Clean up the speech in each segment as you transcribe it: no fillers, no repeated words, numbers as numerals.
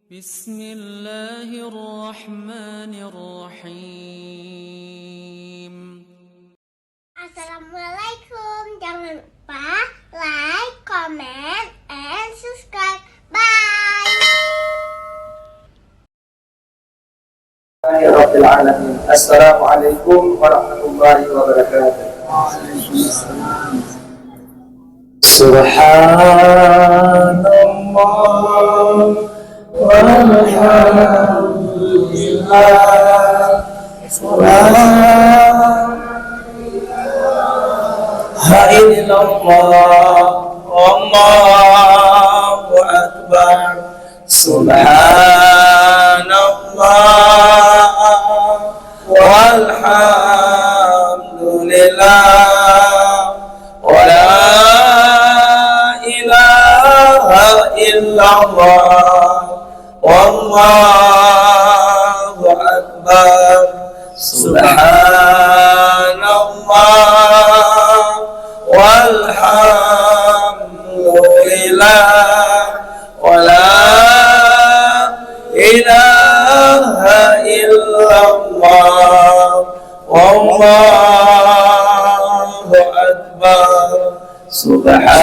Bismillahirrahmanirrahim. Assalamualaikum. Jangan lupa like, comment, and subscribe. Bye. Assalamualaikum warahmatullahi wabarakatuh. Subhanallah walhamdulillah wa la illallah Allahu akbar. Subhanallah walhamdulillah wa la ilaha illallah wallahu akbar. Subhanallah walhamdulillah wa la ilaha illallah wallahu akbar. Subhanallah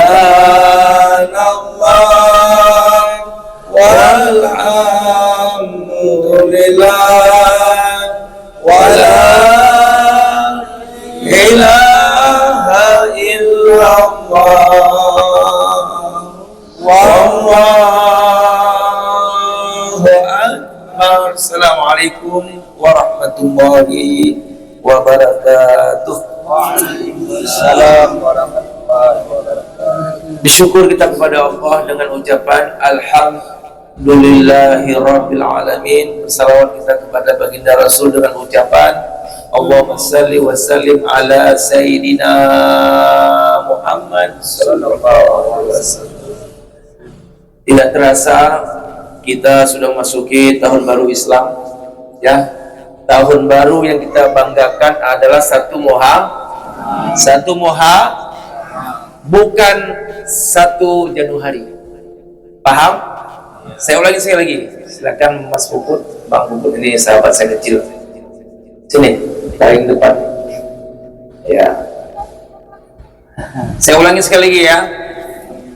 walhamdulillah wa la ilaha illallah wallahu akbar. Assalamualaikum warahmatullahi wabarakatuh. Waalaikumsalam warahmatullahi wabarakatuh. Bersyukur kita kepada Allah dengan ucapan Alhamdulillahirabbil alamin. Salawat kita kepada baginda Rasul dengan ucapan Allahumma salli wa sallim ala sayyidina Muhammad sallallahu alaihi wasallam. Tidak terasa kita sudah masuki tahun baru Islam, ya. Tahun baru yang kita banggakan adalah satu Muharram, bukan 1 Januari. Paham? Saya ulangi sekali lagi. Silakan Mas Puput, Bang Puput, ini sahabat saya kecil. Sini, paling depan. Ya. Saya ulangi sekali lagi ya.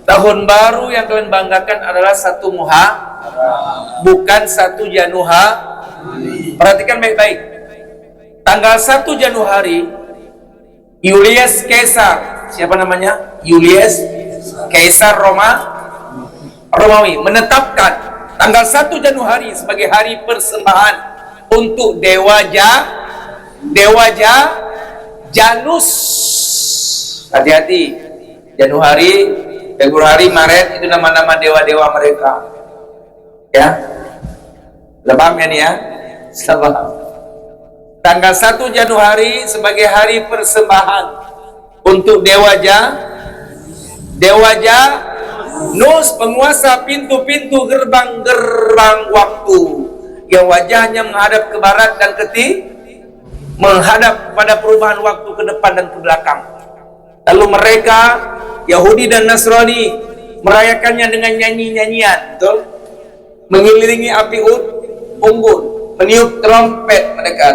Tahun baru yang kalian banggakan adalah 1 Muharram, bukan 1 Januari. Perhatikan baik-baik. Tanggal 1 Januari, Julius Caesar, siapa namanya? Julius Caesar Romawi menetapkan tanggal 1 Januari sebagai hari persembahan untuk dewa Janus. Hati-hati, Januari, Februari, Maret itu nama-nama dewa-dewa mereka. Ya, lebam ya nih ya, sabar. Tanggal 1 Januari sebagai hari persembahan untuk dewa Janus, penguasa pintu-pintu gerbang-gerbang waktu, yang wajahnya menghadap ke barat dan menghadap pada perubahan waktu ke depan dan ke belakang. Lalu mereka Yahudi dan Nasrani merayakannya dengan nyanyi-nyanyian, betul? Mengelilingi api unggun, meniup trompet mereka,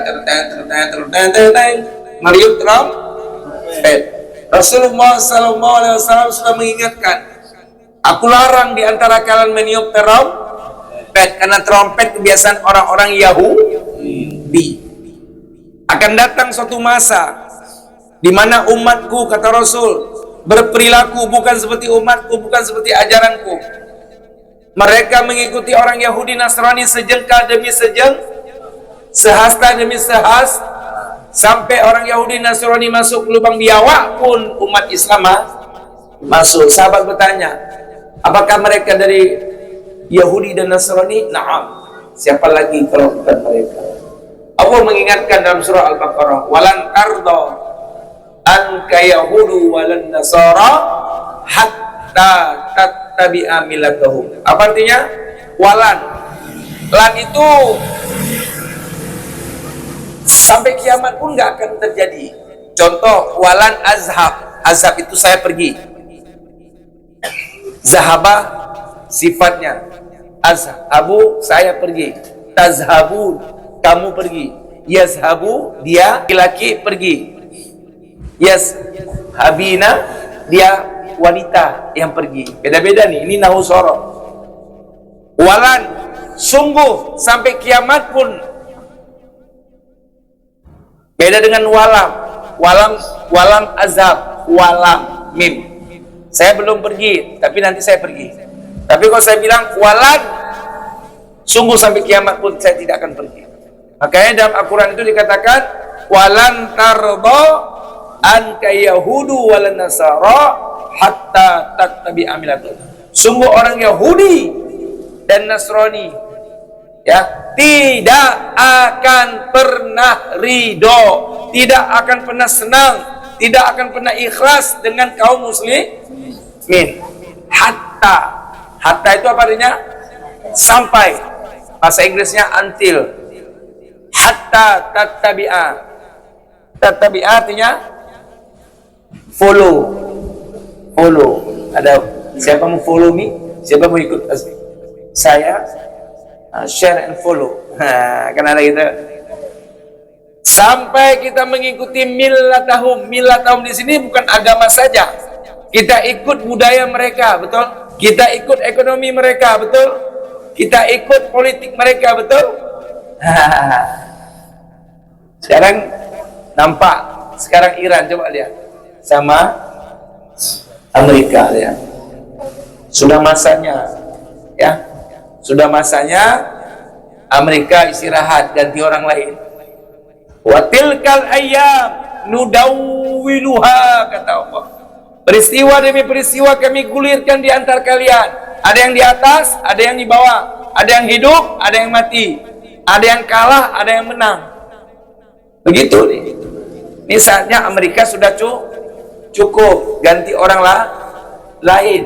meniup trompet. Rasulullah SAW sudah mengingatkan, aku larang di antara kalian meniup trompet, karena trompet kebiasaan orang-orang Yahudi. Akan datang suatu masa di mana umatku, kata Rasul, berperilaku bukan seperti umatku, bukan seperti ajaranku. Mereka mengikuti orang Yahudi Nasrani sejengkal demi sehasta demi sehasta, sampai orang Yahudi Nasrani masuk ke lubang biawak pun umat Islam masuk. Sahabat bertanya, apakah mereka dari Yahudi dan Nasrani? Naam. Siapa lagi kalau bukan mereka? Allah mengingatkan dalam surah Al-Baqarah, walan tarda anka yahudu walan nasara hatta tattabi'a millatahum. Apa artinya? Walan, lan itu sampai kiamat pun nggak akan terjadi. Contoh, walan azhab. Azhab itu saya pergi. Zahabah sifatnya. Azhabu, saya pergi. Tazhabu, kamu pergi. Yazhabu, dia laki-laki pergi. Yazhabina, dia wanita yang pergi. Beda-beda nih, ini nahu sorof. Walan, sungguh sampai kiamat pun. Beda dengan walam. Walam azhab, walam mim. Saya belum pergi, tapi nanti saya pergi. Tapi kalau saya bilang walan, sungguh sampai kiamat pun saya tidak akan pergi. Makanya dalam Al-Quran itu dikatakan walan tarda anka yahudu walan nasara hatta tattabi'a millatahum. Sungguh orang Yahudi dan Nasrani ya tidak akan pernah ridho, tidak akan pernah senang, tidak akan pernah ikhlas dengan kaum muslimin. Hatta itu apa artinya? Sampai. Bahasa Inggrisnya until. Hatta tattabi'a. Tattabi'a artinya follow. Ada siapa mau follow me? Siapa mau ikut saya? Share and follow. Kan ada gitu. Sampai kita mengikuti millatahum. Millatahum di sini bukan agama saja. Kita ikut budaya mereka, betul? Kita ikut ekonomi mereka, betul? Kita ikut politik mereka, betul? Sekarang nampak, sekarang Iran coba lihat sama Amerika lihat. Sudah masanya, ya, sudah masanya Amerika istirahat ganti orang lain. Watilkal ayyam nudawwiluha, kata Allah. Peristiwa demi peristiwa kami gulirkan di antara kalian. Ada yang di atas, ada yang di bawah. Ada yang hidup, ada yang mati. Ada yang kalah, ada yang menang. Begitu nih. Ini saatnya Amerika sudah cukup, ganti orang lain.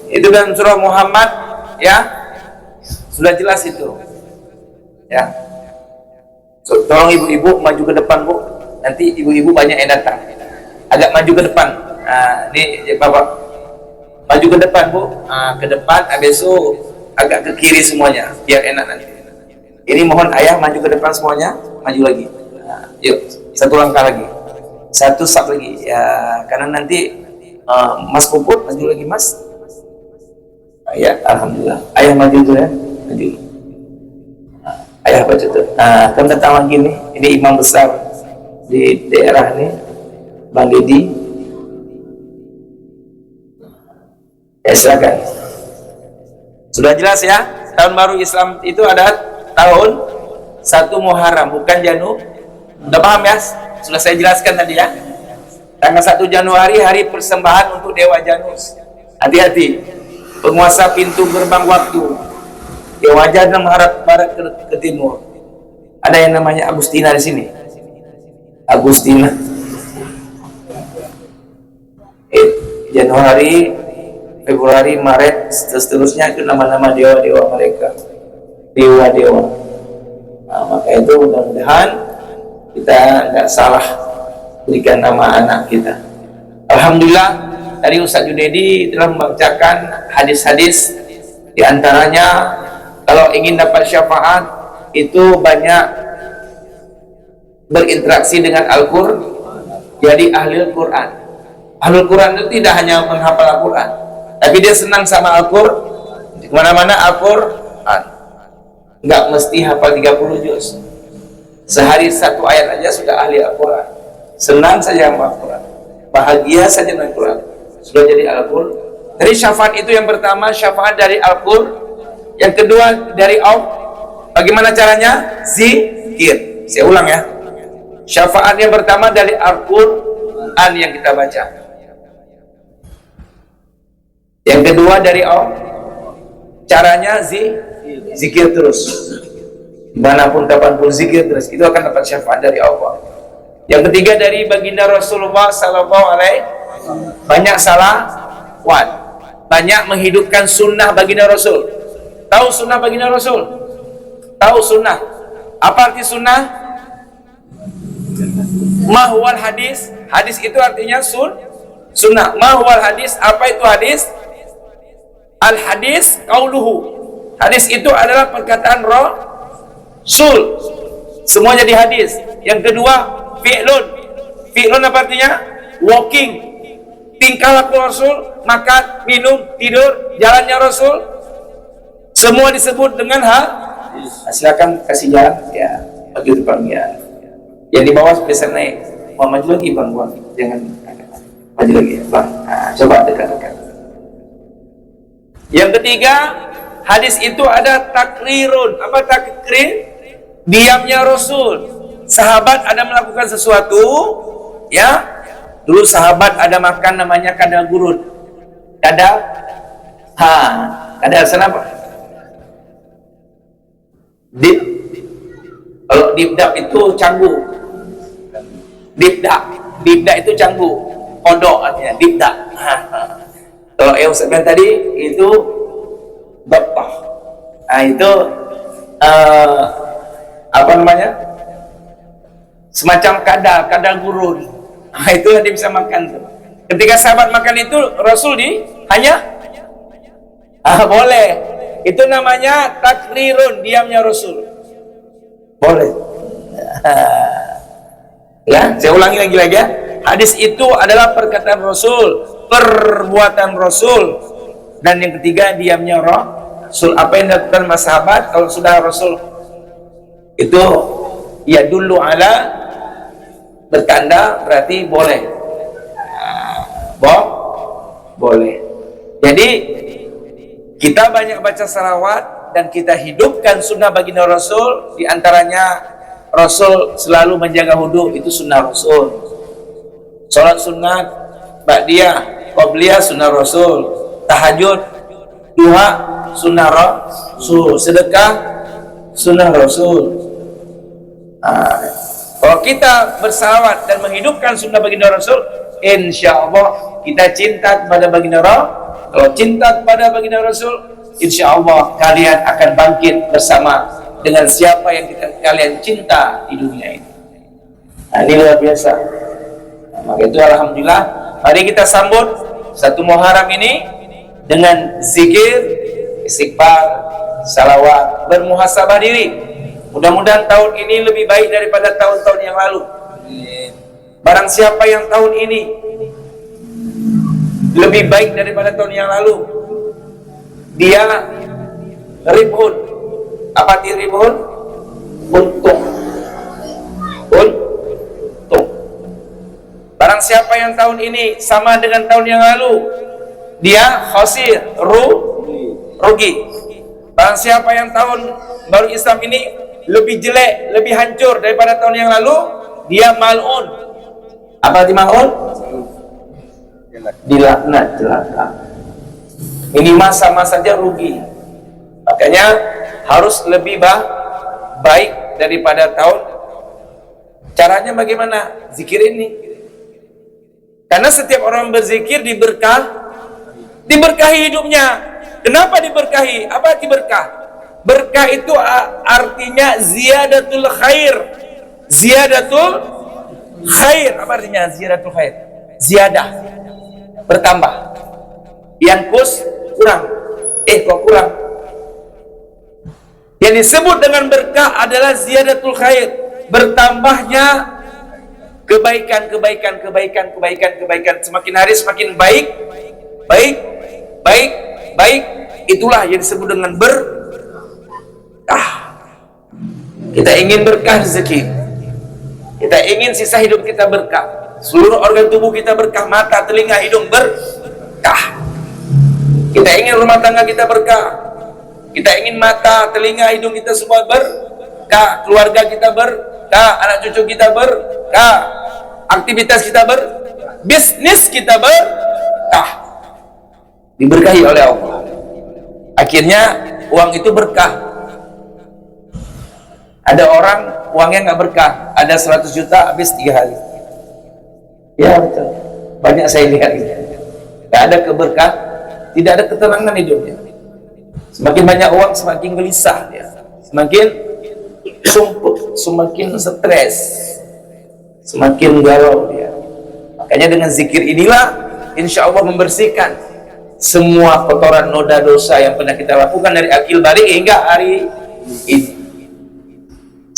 Itu dalam surah Muhammad, ya, sudah jelas itu. Ya, tolong ibu-ibu maju ke depan, Bu. Nanti ibu-ibu banyak yang datang. Agak maju ke depan. Nah, ini Bapak maju ke depan, Bu. Ke depan, habis itu agak ke kiri semuanya, biar enak nanti. Ini mohon ayah maju ke depan semuanya, maju lagi. Yuk, satu langkah lagi, satu step lagi. Ya, karena nanti Mas Puput maju lagi, Mas. Ya, alhamdulillah. Ayah maju tuh ya, maju. Ayah baca tuh. Kan datang lagi nih. Ini imam besar di daerah nih, Bang Dedi. Ya, silakan. Sudah jelas ya, tahun baru Islam itu ada tahun 1 Muharram, bukan Januari. Sudah paham ya? Sudah saya jelaskan tadi ya. Tanggal 1 Januari hari persembahan untuk Dewa Janus. Hati-hati, penguasa pintu gerbang waktu. Dewa Janus menghadap barat ke timur. Ada yang namanya Agustina di sini. Agustina. Januari, Februari, Maret, seterusnya itu nama-nama dewa-dewa mereka. Dewa-dewa. Nah, maka itu mudah-mudahan kita nggak salah berikan nama anak kita. Alhamdulillah, tadi Ustaz Junedi telah membacakan hadis-hadis. Di antaranya, kalau ingin dapat syafaat itu banyak berinteraksi dengan Al-Quran. Jadi ahli Al-Quran. Ahli Al-Quran itu tidak hanya menghafal Al-Quran, tapi dia senang sama Al-Quran. Kemana-mana Al-Quran. Nggak mesti hafal 30 juz. Sehari 1 ayat aja sudah ahli Al-Quran. Senang saja sama Al-Quran, bahagia saja dengan Al-Quran, sudah jadi Al-Quran. Dari syafaat itu yang pertama, syafaat dari Al-Quran. Yang kedua dari Allah. Bagaimana caranya? Zikir. Saya ulang ya. Syafaat yang pertama dari Al-Quran yang kita baca. Yang kedua dari Allah. Caranya zikir terus. Dimanapun kapanpun zikir terus. Itu akan dapat syafaat dari Allah. Yang ketiga dari baginda Rasulullah Sallallahu Alaihi Wasallam. Banyak salawat, banyak menghidupkan sunnah baginda Rasul. Tahu sunnah baginda Rasul? Tahu sunnah? Apa arti sunnah? Mahwal hadis. Hadis itu artinya sunnah. Mahwal hadis. Apa itu hadis? Al hadis qauluhu. Hadis itu adalah perkataan Rasul. Semuanya di hadis. Yang kedua, fi'lun. Fi'lun apa artinya? Walking. Tingkah laku Rasul, makan, minum, tidur, jalannya Rasul. Semua disebut dengan silakan kasih jalan ya, maju depan ya. Yang di bawah bisa naik. Mau maju lagi bang, jangan maju lagi ya bang. Nah, coba dekat-dekat. Yang ketiga, hadis itu ada takrirun. Apa takrir? Diamnya Rasul. Sahabat ada melakukan sesuatu, ya. Dulu sahabat ada makan namanya kada gurun. Kada sana apa? Dip. Kalau dibdak itu canggu. Dibdak itu canggu. Kodok artinya dibdak. Kalau yang saya bilang tadi itu bapak. Nah itu apa namanya? Semacam kada gurun. Nah itu dia bisa makan tuh. Ketika sahabat makan itu Rasul hanya boleh. Itu namanya takrirun, diamnya Rasul. Boleh. Ya, saya ulangi lagi ya. Hadis itu adalah perkataan Rasul, perbuatan Rasul, dan yang ketiga diamnya Rasul. Apa yang dilakukan mas sahabat kalau sudah Rasul itu ya dulu ala bertanda berarti boleh. Boleh. Jadi kita banyak baca salawat dan kita hidupkan sunnah baginda Rasul. Di antaranya Rasul selalu menjaga wudu, itu sunnah Rasul. Sholat sunat, ba'diyah, qobliyah sunnah Rasul. Tahajud, duha sunnah Rasul. Sedekah sunnah Rasul. Kalau kita bersalawat dan menghidupkan sunnah baginda Rasul, insya Allah kita cinta kepada baginda Rasul. Kalau cinta kepada baginda Rasul, insya Allah kalian akan bangkit bersama dengan siapa yang kalian cinta di dunia ini. Nah, ini luar biasa. Nah, maka itu alhamdulillah, mari kita sambut 1 Muharram ini dengan zikir, istighfar, salawat, bermuhasabah diri. Mudah-mudahan tahun ini lebih baik daripada tahun-tahun yang lalu. Barang siapa yang tahun ini lebih baik daripada tahun yang lalu, dia ribun. Apa arti ribun? Untung. Barang siapa yang tahun ini sama dengan tahun yang lalu, dia khasir, rugi. Barang siapa yang tahun baru Islam ini lebih jelek, lebih hancur daripada tahun yang lalu, dia mal'un. Apa arti mal'un? Dilaknat, celaka. Minimal sama saja rugi. Makanya harus lebih baik daripada tahun. Caranya bagaimana? Zikir ini. Karena setiap orang berzikir diberkahi hidupnya. Kenapa diberkahi? Apa arti berkah? Berkah itu artinya ziyadatul khair. Ziyadatul khair. Apa artinya ziyadatul khair? Ziyadah, bertambah. Yankus, kurang. Kok kurang? Yang disebut dengan berkah adalah ziyadatul khair, bertambahnya kebaikan. Semakin hari semakin baik. Itulah yang disebut dengan berkah. Kita ingin berkah rezeki. Kita ingin sisa hidup kita berkah. Seluruh organ tubuh kita berkah, mata, telinga, hidung berkah. Kita ingin rumah tangga kita berkah. Kita ingin mata, telinga, hidung kita semua berkah, keluarga kita berkah, anak cucu kita berkah, aktivitas kita bisnis kita berkah, diberkahi oleh Allah. Akhirnya uang itu berkah. Ada orang uangnya nggak berkah, ada 100 juta habis 3 hari. Ya betul, banyak saya lihat gitu. Nggak ada keberkah, tidak ada ketenangan hidupnya. Semakin banyak uang semakin gelisah dia, semakin sumput, semakin stres, semakin galau dia. Makanya dengan zikir inilah insya Allah membersihkan semua kotoran noda dosa yang pernah kita lakukan dari akil balik hingga hari ini.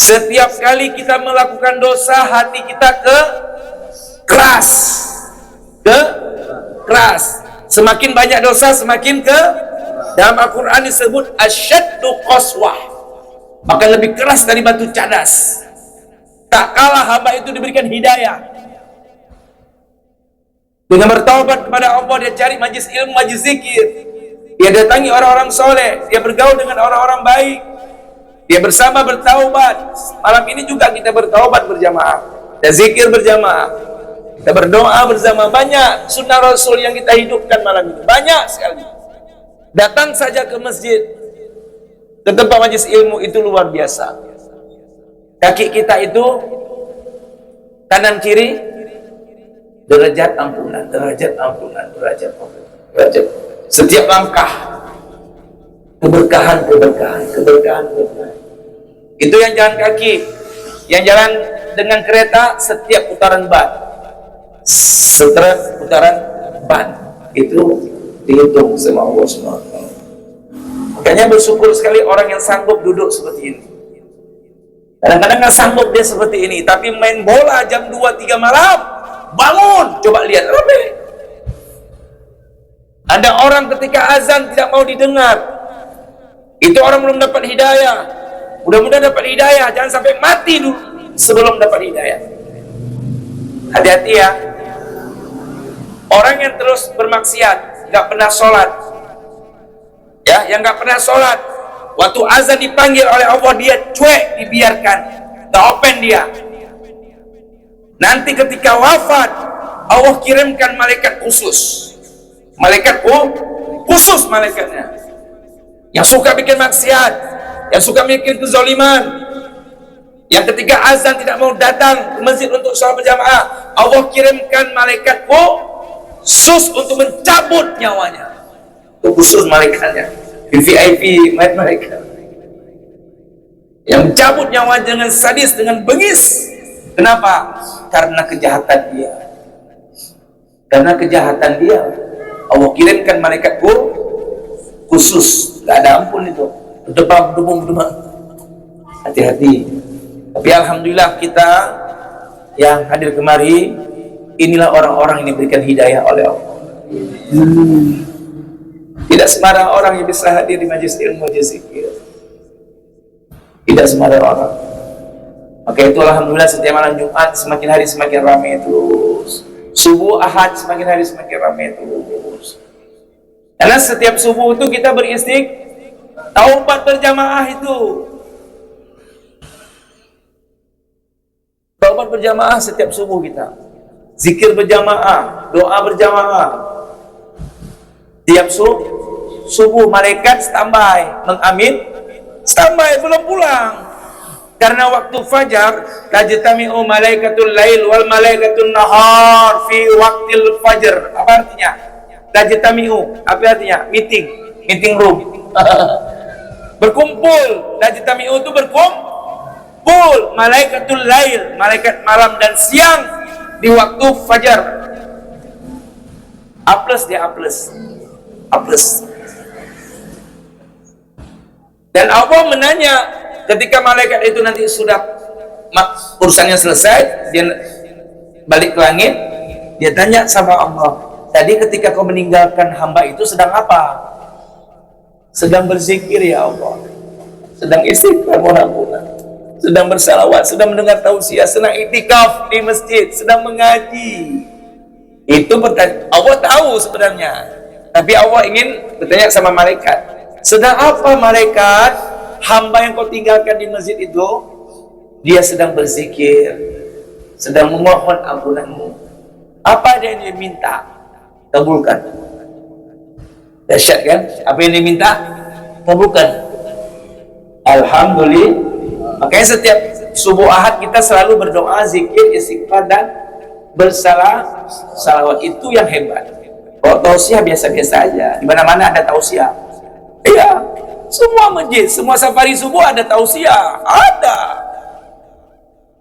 Setiap kali kita melakukan dosa, hati kita keras. Semakin banyak dosa, semakin dalam Al-Quran disebut asyaddu qaswah, maka lebih keras dari batu cadas. Tak kalah hamba itu diberikan hidayah. Dengan bertaubat kepada Allah, dia cari majlis ilmu, majlis zikir, dia datangi orang-orang soleh, dia bergaul dengan orang-orang baik, dia bersama bertaubat. Malam ini juga kita bertaubat berjamaah, dan zikir berjamaah, kita berdoa bersama. Banyak sunnah Rasul yang kita hidupkan malam ini, banyak sekali. Datang saja ke masjid, ke tempat majlis ilmu, itu luar biasa. Kaki kita itu kanan kiri derajat ampunan, derajat ampunan, derajat ampunan, derajat. Setiap langkah keberkahan. Itu yang jalan kaki. Yang jalan dengan kereta, setiap putaran ban, setiap putaran ban itu dihitung sama Allah SWT. Makanya bersyukur sekali orang yang sanggup duduk seperti ini. Kadang-kadang nggak sanggup dia seperti ini, tapi main bola jam 2-3 malam, bangun, coba lihat rame. Ada orang ketika azan tidak mau didengar, itu orang belum dapat hidayah. Mudah-mudahan dapat hidayah, jangan sampai mati dulu sebelum dapat hidayah. Hati-hati ya, orang yang terus bermaksiat, nggak pernah sholat, ya, yang nggak pernah sholat, waktu azan dipanggil oleh Allah dia cuek, dibiarkan, nggak open dia. Nanti ketika wafat, Allah kirimkan malaikat khusus, khusus malaikatnya, yang suka bikin maksiat, yang suka bikin kezaliman, yang ketika azan tidak mau datang ke masjid untuk sholat berjamaah, Allah kirimkan malaikat khusus untuk mencabut nyawanya. Itu khusus malaikatnya, VIP malaikat yang mencabut nyawa dengan sadis, dengan bengis. Kenapa? Karena kejahatan dia. Karena kejahatan dia, Allah kirimkan malaikat khusus, gak ada ampun itu. Berdebam. Hati-hati. Tapi alhamdulillah kita yang hadir kemari, inilah orang-orang yang diberikan hidayah oleh Allah. Tidak sembarang orang yang bisa hadir di majlis ilmu, majlis zikir. Tidak sembarang orang. Maka itu alhamdulillah setiap malam Jumat semakin hari semakin ramai terus. Subuh Ahad semakin hari semakin ramai terus. Karena setiap subuh itu kita taubat berjamaah itu. Taubat berjamaah setiap subuh kita. Zikir berjamaah, doa berjamaah. Tiap subuh malaikat standby mengamin, standby belum pulang. Karena waktu fajar, tajtami'u malaikatul lail wal malaikatul nahar fi waqtil fajr. Apa artinya? Tajtami'u, apa artinya? Meeting room. Berkumpul. Tajtami'u itu berkumpul. Malaikatul lail, malaikat malam dan siang di waktu fajar. A plus dia A plus. Dan Allah menanya, ketika malaikat itu nanti sudah urusannya selesai, dia balik ke langit, dia tanya sama Allah, tadi ketika kau meninggalkan hamba itu sedang apa? Sedang berzikir ya Allah, sedang istighfar, sedang bersalawat, sedang mendengar tausiah, sedang iktikaf di masjid, sedang mengaji. Itu Allah tahu sebenarnya, tapi Allah ingin bertanya sama malaikat, sedang apa malaikat? Hamba yang kau tinggalkan di masjid itu, dia sedang berzikir, sedang memohon ampunanmu. Apa yang dia minta? Kabulkan. Dahsyat kan? Apa yang dia minta? Kabulkan. Alhamdulillah. Makanya setiap subuh Ahad kita selalu berdoa, zikir, istighfar dan salawat. Itu yang hebat. Kalau tausiah biasa-biasa aja. Di mana-mana ada tausiah. Iya. Semua masjid, semua safari subuh ada tausiah, ada.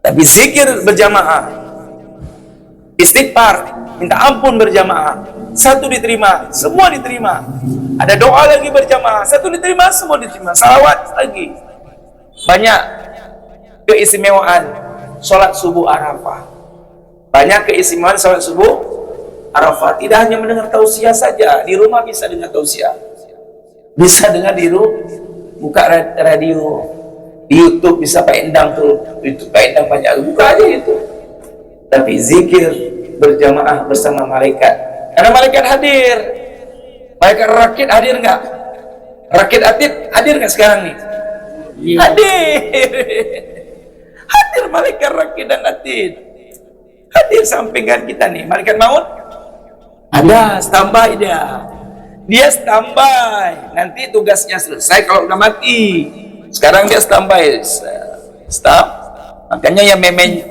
Tapi zikir berjamaah, istighfar, minta ampun berjamaah, satu diterima, semua diterima. Ada doa lagi berjamaah, satu diterima, semua diterima. Salawat lagi. Banyak keistimewaan sholat subuh Arafah. Banyak keistimewaan sholat subuh Arafah. Tidak hanya mendengar tausiah saja, di rumah bisa dengar tausiah, bisa dengar di rumah, buka radio, di YouTube bisa Pak Endang tuh, YouTube Pak Endang banyak, buka aja itu. Tapi zikir berjamaah bersama malaikat, karena malaikat hadir. Malaikat rakit hadir nggak? Rakit atid hadir nggak sekarang nih? Hadir. Hadir malaikat rakit dan atid. Hadir sampingan kita nih. Malaikat maut ada, standby dia. Dia standby. Nanti tugasnya selesai kalau udah mati. Sekarang dia standby. Stop. Makanya yang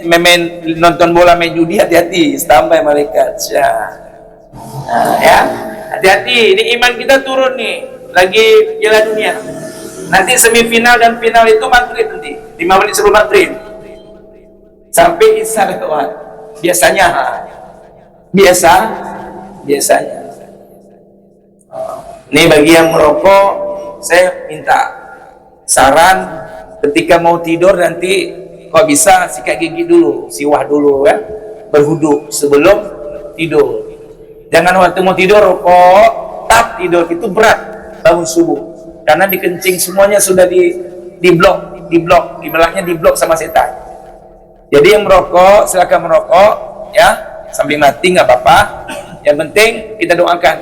memen nonton bola, main judi, hati-hati. Standby malaikat. Nah, ya. Hati-hati, ini iman kita turun nih. Lagi Piala Dunia. Nanti semifinal dan final itu maghrib nanti. 5 menit sebelum maghrib. Sampai isya lewat. Biasanya. Biasanya. Ini bagi yang merokok, saya minta saran ketika mau tidur nanti, kok bisa sikat gigi dulu, siwah dulu ya, berwudu sebelum tidur. Jangan waktu mau tidur rokok, tak tidur, itu berat bangun subuh. Karena dikencing semuanya sudah di blok, ibelahnya di blok sama setan. Jadi yang merokok silakan merokok ya, sambil mati nggak apa-apa. Yang penting kita doakan.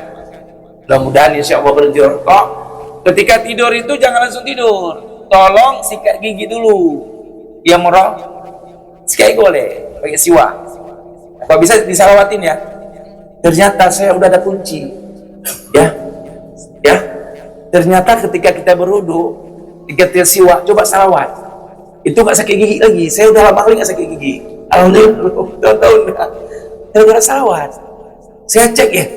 Mudah-mudahan insya Allah berhenti rokok. Ketika tidur itu jangan langsung tidur. Tolong sikat gigi dulu. Yang merokok sikat boleh pakai siwak. Kalau bisa disalawatin ya. Ternyata saya udah ada kunci, ya. Ternyata ketika kita berwudu, ketika siwak, coba salawat, itu nggak sakit gigi lagi. Saya udah lama kali nggak sakit gigi. Alhamdulillah, tahun-tahun udah salawat. Saya cek ya,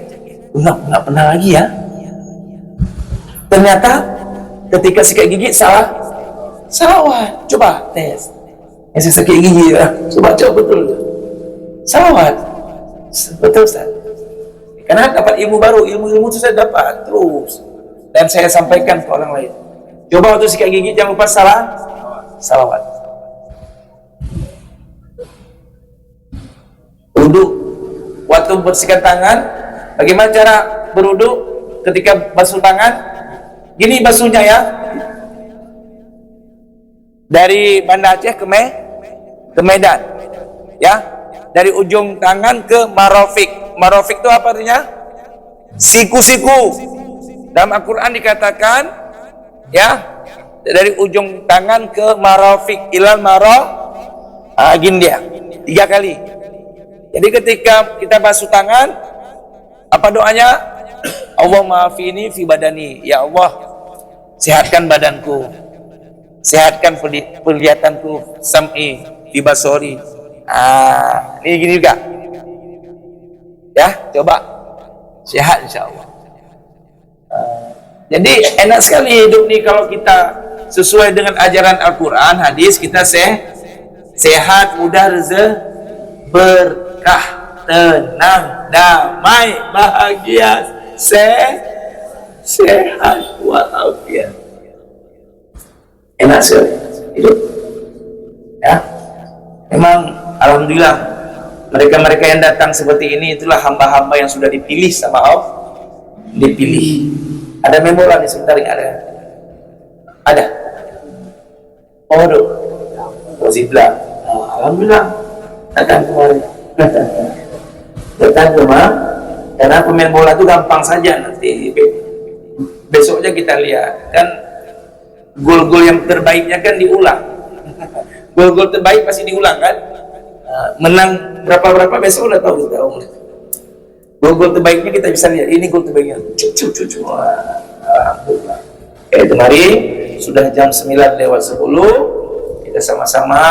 nggak pernah lagi ya. Ternyata ketika sikat gigi salawat, coba tes. Yang saya sakit gigi ya, coba betul, salawat, betul Ustaz. Karena dapat ilmu baru, ilmu itu saya dapat terus, dan saya sampaikan ke orang lain. Coba waktu sikat gigi jangan lupa salawat. Wudu, waktu bersihkan tangan, bagaimana cara berwudu ketika basuh tangan? Gini basuhnya ya, dari Banda Aceh ke Medan, ya, dari ujung tangan ke Marofik. Marofik itu apa artinya? Siku-siku. Dalam Al-Quran dikatakan, ya, dari ujung tangan ke Marofik, ilal gini dia, 3 kali. Jadi ketika kita basuh tangan, apa doanya? Allah maafini fi badani, ya Allah sehatkan badanku, sehatkan penglihatanku, sam'i fi basori. Ini gini juga. Ya, coba sehat insya Allah. Jadi enak sekali hidup nih kalau kita sesuai dengan ajaran Al-Quran, hadis, kita sehat, mudah, rezeki, berkah, tenang, damai, bahagia, sehat walafiat. Enak sekali hidup. Ya, memang alhamdulillah. Mereka-mereka yang datang seperti ini itulah hamba-hamba yang sudah dipilih sama Allah. Dipilih. Ada memoran di sebentar ini ada. Rozibla. Alhamdulillah. Datang kemarin. Datang rumah. Karena pemain bola itu gampang saja nanti. Besoknya kita lihat kan gol-gol yang terbaiknya kan diulang. Gol-gol terbaik pasti diulang kan. Menang berapa besok udah tahu kita. Gol terbaiknya kita bisa lihat, ini gol terbaiknya. Alhamdulillah. Itu mari sudah jam 9:10, kita sama-sama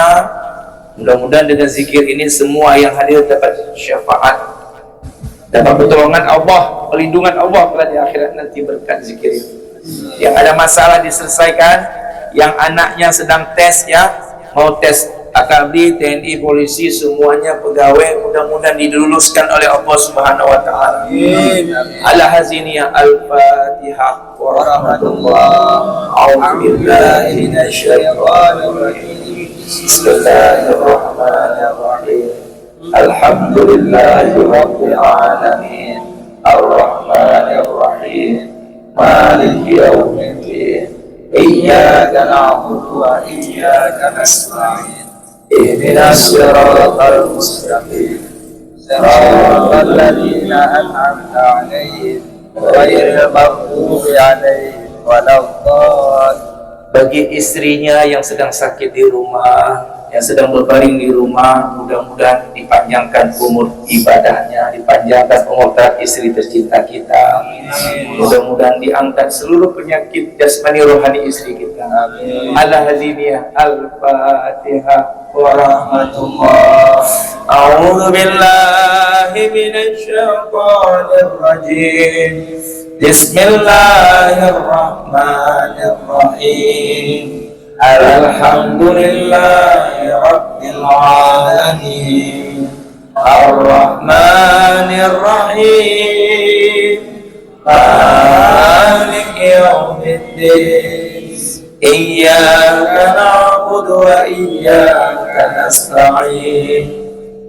mudah-mudahan dengan zikir ini semua yang hadir dapat syafaat, dapat pertolongan Allah, perlindungan Allah pada di akhirat nanti berkat zikir. Yang ada masalah diselesaikan, yang anaknya sedang tes ya, mau tes akabri, TNI, polisi, semuanya pegawai mudah-mudahan diluluskan oleh Allah Subhanahu wa taala. Ala haziniyah al-Fatihah wa rahmatullah. A'udzu billahi minasyaitonir rajim. Bismillahirrahmanirrahim. Alhamdulillahi rabbil alamin. Ar-Rahmanir Rahim. Maliki yaumiddin. Iyyaka na'budu wa iyyaka nasta'in. Ihdinas siratal mustaqim. Siratal ladzina an'amta 'alaihim ghairil maghdubi 'alaihim waladdallin. Bagi istrinya yang sedang sakit di rumah, yang sedang berbaring di rumah, mudah-mudahan dipanjangkan umur ibadahnya, dipanjangkan umur istri tercinta kita. Mudah-mudahan diangkat seluruh penyakit jasmani rohani istri kita. Ala hadiniyah al-Fatihah wa rahmatullah. A'udzu billahi minasyaitonir rajim. Bismillahirrahmanirrahim. Alhamdulillahi rabbil alamin. Ar-Rahmanir Rahim. Maliki yaumiddin. Iyyaka na'budu wa iyyaka nasta'in.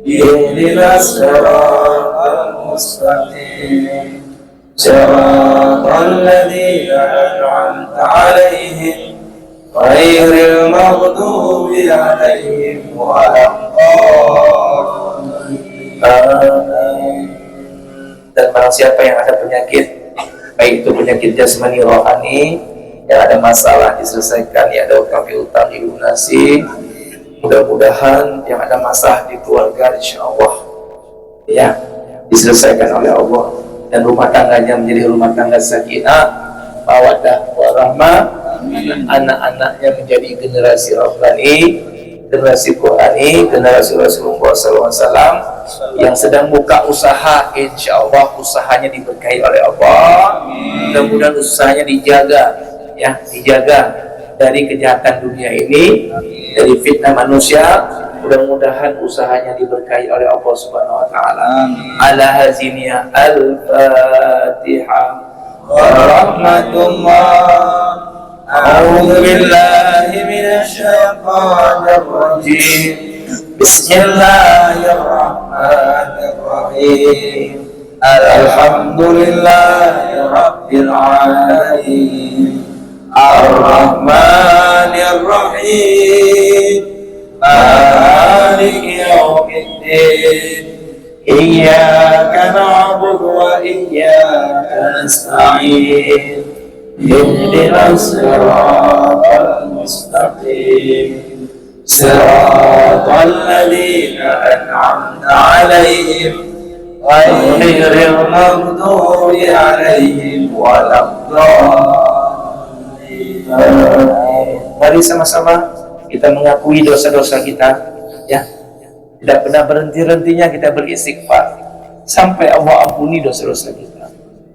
Ihdinas siratal mustaqim. Siratal ladzina an'amta 'alaihim ghairil maghdubi 'alaihim waladdallin. Dan barang siapa yang ada penyakit, baik itu penyakit jasmani rohani, yang ada masalah diselesaikan, yang ada utang dilunasi, mudah-mudahan yang ada masalah di keluarga insyaallah ya diselesaikan oleh Allah, dan rumah tangganya menjadi rumah tangga sakinah, mawaddah warahmah, anak-anaknya menjadi generasi Rabbani, generasi Qurani, generasi Rasulullah SAW yang sedang buka usaha, insya Allah usahanya diberkahi oleh Allah. Mudah-mudahan usahanya dijaga, ya, dijaga dari kejahatan dunia ini, dari fitnah manusia. Mudah-mudahan usahanya diberkahi oleh Allah Subhanahu wa taala. Ala haziniyah al-Fatihah wa rahmatullah. A'udzu billahi minasyaitonir rajim. Bismillahirrahmanirrahim. Alhamdulillahi rabbil alamin. Ar-Rahmanir Rahim. Maliki yaumiddin. Iyyaka na'budu wa iyyaka nasta'in. Ihdinas siratal mustaqim. Siratal ladzina an'amta 'alaihim ghairil maghdubi 'alaihim waladdallin. Mari sama-sama kita mengakui dosa-dosa kita, ya. Tidak pernah berhenti-hentinya kita beristighfar sampai Allah ampuni dosa-dosa kita,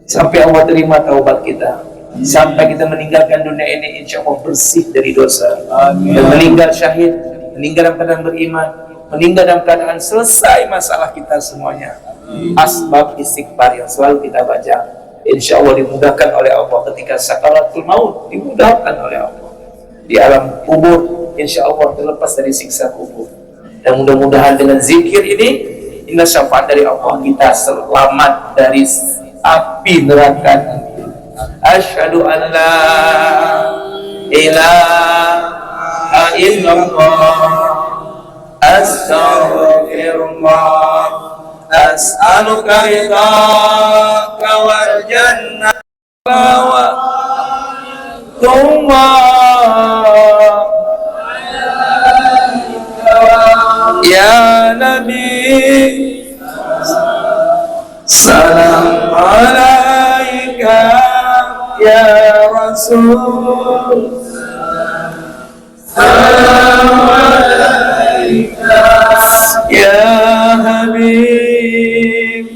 sampai Allah terima taubat kita, sampai kita meninggalkan dunia ini insya Allah bersih dari dosa. Amin. Dan meninggal syahid, meninggal dalam keadaan beriman, meninggal dalam keadaan selesai masalah kita semuanya. Asbab istighfar yang selalu kita baca, insya Allah dimudahkan oleh Allah ketika sakaratul maut, dimudahkan oleh Allah. Di alam kubur insya Allah terlepas dari siksa kubur. Dan mudah-mudahan dengan zikir ini, inna syafaat dari Allah, kita selamat dari api neraka nanti. Asyhadu an la ilaha illallah, astaghfirullah, as'aluka ridhaka wal jannah wa ya Nabi, salam alaika ya Rasul, salam alaika ya Habib,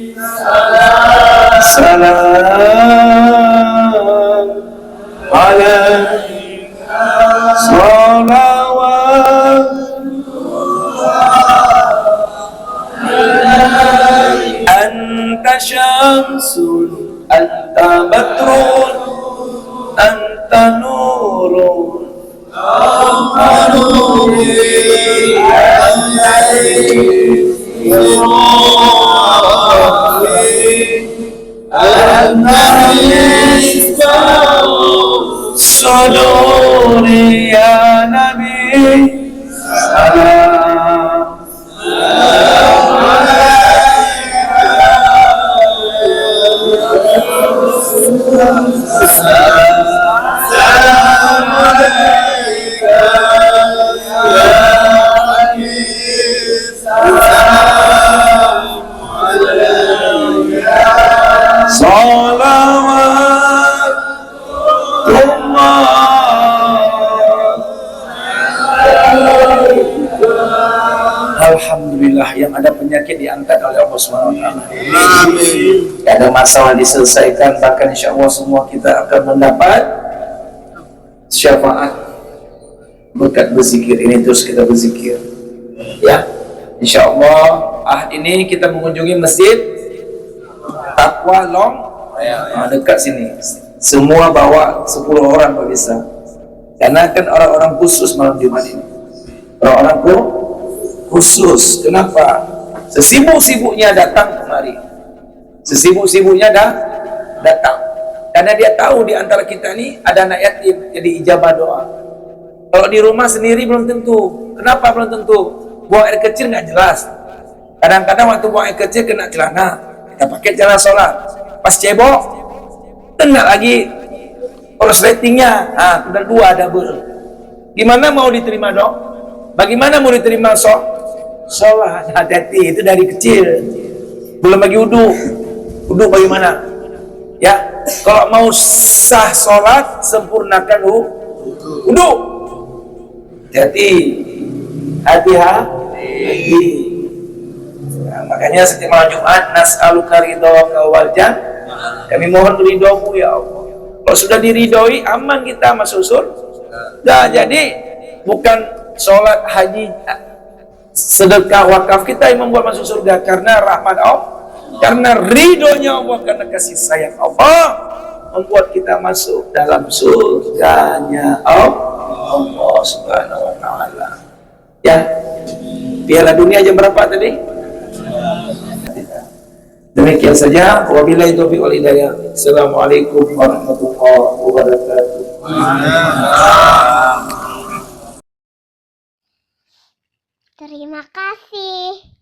salam alaika salawat anta syamsun, anta badrun, anta nurun, anta nuri, anta suduri ya Nabi. Salam. Alhamdulillah, yang ada penyakit diangkat oleh Allah SWT. Amin. Yang ada masalah diselesaikan, bahkan insya Allah semua kita akan mendapat syafaat berkat berzikir ini. Terus kita berzikir, ya. Insya Allah ini kita mengunjungi masjid Taqwa Long, ya, dekat sini. Semua bawa 10 orang kalau bisa, karena kan orang-orang khusus malam Jumat ini. Orang-orang khusus. Kenapa? Sesibuk-sibuknya datang kemari. Sesibuk-sibuknya datang. Karena dia tahu di antara kita ini ada anak yatim, jadi ijabah doa. Kalau di rumah sendiri belum tentu. Kenapa belum tentu? Buang air kecil nggak jelas. Kadang-kadang waktu buang air kecil kena celana, kita pakai celana sholat. Pas cebok, kena lagi resletingnya. Udah 2 double. Gimana mau diterima dong? Bagaimana mau diterima sholat? Hati-hati, itu dari kecil. Belum lagi wudu bagaimana? Ya, kalau mau sah sholat, sempurnakan wudu. Hati-hati. Nah, makanya setiap malam Jumat, nas'aluka ridhoka wal jannah. Kami mohon ridhomu ya Allah. Kalau sudah diridhoi, aman kita masuk surga. Jadi bukan sholat, haji, sedekah, wakaf kita yang membuat masuk surga, karena rahmat Allah, karena ridhonya Allah, karena kasih sayang Allah membuat kita masuk dalam surganya Allah Subhanahu wa ta'ala. Ya, Piala Dunia jam berapa tadi? Demikian saja. Wabillahi taufiq wal hidayah. Assalamualaikum warahmatullahi wabarakatuh. Terima kasih.